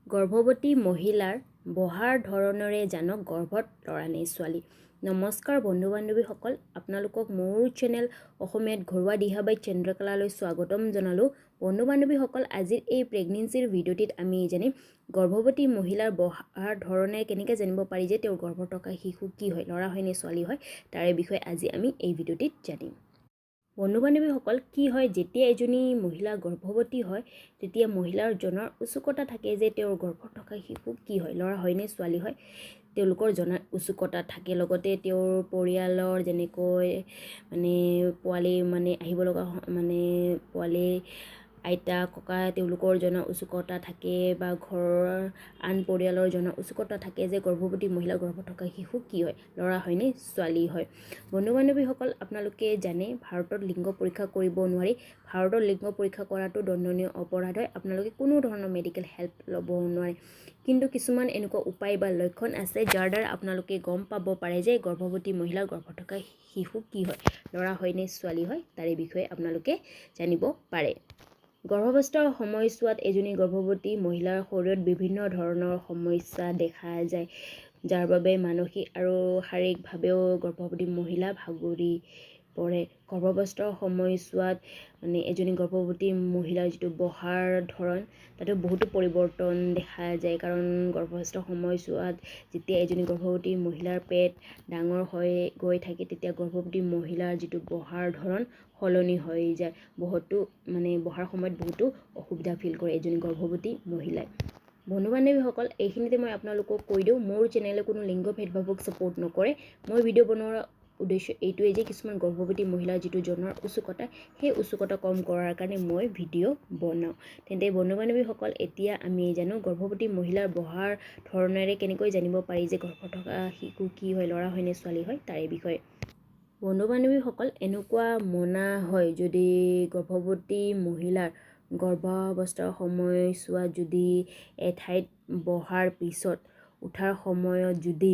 গৰ্ভৱতী মহিলাৰ বহাৰ ধৰণৰে জানক গৰ্ভত ল'ৰা নে ছোৱালী। নমস্কাৰ বন্ধু বান্ধৱীসকল, আপোনালোকক মোৰ চেনেল অসমীয়াত ঘৰুৱা দিহাবাই চন্দ্ৰকলালৈ স্বাগতম জনালোঁ। বন্ধু বান্ধৱীসকল, আজিৰ এই প্ৰেগনেন্সিৰ ভিডিঅ'টিত আমি জানিম গৰ্ভৱতী মহিলাৰ বহাৰ ধৰণে কেনেকৈ জানিব পাৰি যে তেওঁৰ গৰ্ভত থকা শিশু কি হয়, ল'ৰা হয় নে ছোৱালী হয়, তাৰে বিষয়ে আজি আমি এই ভিডিঅ'টিত জানিম। বন্ধু বান্ধৱীসকল, কি হয় যেতিয়া এজনী মহিলা গৰ্ভৱতী হয় তেতিয়া মহিলাৰ জনাৰ উৎসুকতা থাকে যে তেওঁৰ গৰ্ভত থকা শিশু কি হয়, ল'ৰা হয় নে ছোৱালী হয়, তেওঁলোকৰ জনাৰ উৎসুকতা থাকে। লগতে তেওঁৰ পৰিয়ালৰ যেনেকৈ পোৱালি আহিব লগা পোৱালি আইতা ককা তেওঁলোকৰ জনাৰ উৎসুকতা থাকে বা ঘৰৰ আন পৰিয়ালৰ জনাৰ উৎসুকতা থাকে যে গৰ্ভৱতী মহিলাৰ গৰ্ভত থকা শিশু কি হয়, ল'ৰা হয় নে ছোৱালী হয়। বন্ধু বান্ধৱীসকল, আপোনালোকে জানে ভাৰতত লিংগ পৰীক্ষা কৰিব নোৱাৰি। ভাৰতত লিংগ পৰীক্ষা কৰাটো দণ্ডনীয় অপৰাধ হয়। আপোনালোকে কোনো ধৰণৰ মেডিকেল হেল্প ল'ব নোৱাৰে, কিন্তু কিছুমান এনেকুৱা উপায় বা লক্ষণ আছে যাৰ দ্বাৰা আপোনালোকে গম পাব পাৰে যে গৰ্ভৱতী মহিলাৰ গৰ্ভত থকা শিশু কি হয়, ল'ৰা হয় নে ছোৱালী হয়, তাৰে বিষয়ে আপোনালোকে জানিব পাৰে। গৰ্ভাৱস্থাৰ সময়ছোৱাত এজনী গৰ্ভৱতী মহিলাৰ শৰীৰত বিভিন্ন ধৰণৰ সমস্যা দেখা যায়, যাৰ বাবে মানসিক আৰু শাৰীৰিকভাৱেও গৰ্ভৱতী মহিলা ভাগৰি পৰে। গৰ্ভাৱস্থাৰ সময়ছোৱাত এজনী গৰ্ভৱতী মহিলাৰ যিটো বহাৰ ধৰণ তাতে বহুতো পৰিৱৰ্তন দেখা যায়, কাৰণ গৰ্ভাৱস্থাৰ সময়ছোৱাত যেতিয়া এজনী গৰ্ভৱতী মহিলাৰ পেট ডাঙৰ হৈ গৈ থাকে তেতিয়া গৰ্ভৱতী মহিলাৰ যিটো বহাৰ ধৰণ সলনি হৈ যায়। বহাৰ সময়ত বহুতো অসুবিধা ফিল কৰে এজনী গৰ্ভৱতী মহিলাই। বন্ধু বান্ধৱীসকল, এইখিনিতে মই আপোনালোকক কৈ দিওঁ, মোৰ চেনেলে কোনো লিংগ ভেদভাৱক ছাপোৰ্ট নকৰে। মই ভিডিঅ' বনোৱাৰ উদ্দেশ্য এইটোৱেই যে কিছুমান গৰ্ভৱতী মহিলাৰ যিটো জনাৰ উৎসুকতা, সেই উৎসুকতা কম কৰাৰ কাৰণে মই ভিডিঅ' বনাওঁ। তেন্তে বন্ধু বান্ধৱীসকল, এতিয়া আমি জানো গৰ্ভৱতী মহিলাৰ বহাৰ ধৰণেৰে কেনেকৈ জানিব পাৰি যে গৰ্ভত থকা শিশু কি হয়, ল'ৰা হয় নে ছোৱালী হয়, তাৰে বিষয়ে। বন্ধু বান্ধৱীসকল, এনেকুৱা মনা হয় যদি গৰ্ভৱতী মহিলাৰ গৰ্ভাৱস্থাৰ সময়ছোৱাত যদি এঠাইত বহাৰ পিছত উঠাৰ সময়ত যদি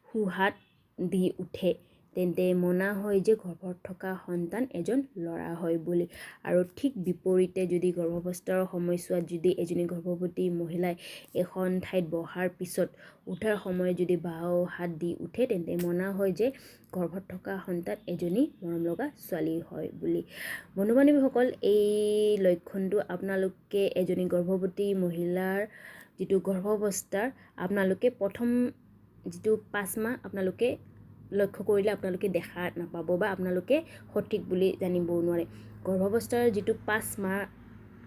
সোঁহাত দি উঠে তেন্তে মনা হয় যে গৰ্ভত থকা সন্তান এজন ল'ৰা হয় বুলি। আৰু ঠিক বিপৰীতে যদি গৰ্ভাৱস্থাৰ সময়ছোৱাত যদি এজনী গৰ্ভৱতী মহিলাই এখন ঠাইত বহাৰ পিছত উঠাৰ সময়ত যদি বাওঁ হাত দি উঠে তেন্তে মনা হয় যে গৰ্ভত থকা সন্তান এজনী মৰম লগা ছোৱালী হয় বুলি। বন্ধু বান্ধৱীসকল, এই লক্ষণটো আপোনালোকে এজনী গৰ্ভৱতী মহিলাৰ যিটো গৰ্ভাৱস্থাৰ আপোনালোকে প্ৰথম যিটো 5 মাহ আপোনালোকে লক্ষ্য কৰিলে আপোনালোকে দেখা নাপাব বা আপোনালোকে সঠিক বুলি জানিবও নোৱাৰে। গৰ্ভাৱস্থাৰ যিটো 5 মাহ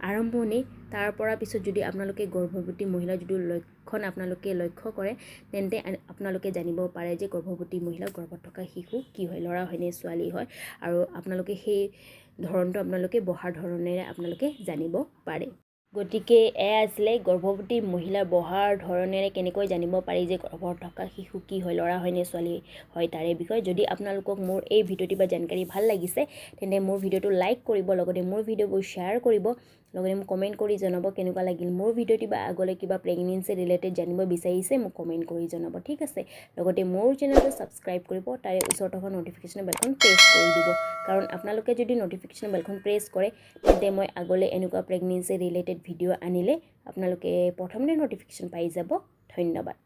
আৰম্ভণি তাৰ পৰা পিছত যদি আপোনালোকে গৰ্ভৱতী মহিলাৰ যিটো লক্ষণ আপোনালোকে লক্ষ্য কৰে তেন্তে আপোনালোকে জানিব পাৰে যে গৰ্ভৱতী মহিলাৰ গৰ্ভত থকা শিশু কি হয়, ল'ৰা হয় নে ছোৱালী হয়, আৰু আপোনালোকে সেই ধৰণটো আপোনালোকে বহাৰ ধৰণেৰে আপোনালোকে জানিব পাৰে। গতিকে এয়া আছিলে গৰ্ভৱতী মহিলাৰ বহাৰ ধৰণেৰে কেনেকৈ জানিব পাৰি যে গৰ্ভত থকা শিশু কি হয়, ল'ৰা হয় নে ছোৱালী হয়, তাৰে বিষয়ে। যদি আপোনালোকক মোৰ এই ভিডিঅ'টি বা জানকাৰী ভাল লাগিছে তেন্তে মোৰ ভিডিঅ'টো লাইক কৰিব, লগতে মোৰ ভিডিঅ'বোৰ শ্বেয়াৰ কৰিব, লগতে মোক কমেণ্ট কৰি জনাব কেনেকুৱা লাগিল মোৰ ভিডিঅ'টি, বা আগলৈ কিবা প্ৰেগনেন্সি ৰিলেটেড জানিব বিচাৰিছে মোক কমেণ্ট কৰি জনাব, ঠিক আছে। লগতে মোৰ চেনেলটো ছাবস্ক্ৰাইব কৰিব, তাৰে ওচৰত থকা ন'টিফিকেশ্যন বেলখন প্ৰেছ কৰি দিব, কাৰণ আপোনালোকে যদি ন'টিফিকেশ্যন বেলখন প্ৰেছ কৰে তেন্তে মই আগলৈ এনেকুৱা প্ৰেগনেন্সি ৰিলেটেড ভিডিঅ' আনিলে আপোনালোকে প্ৰথমতে ন'টিফিকেশ্যন পাই যাব। ধন্যবাদ।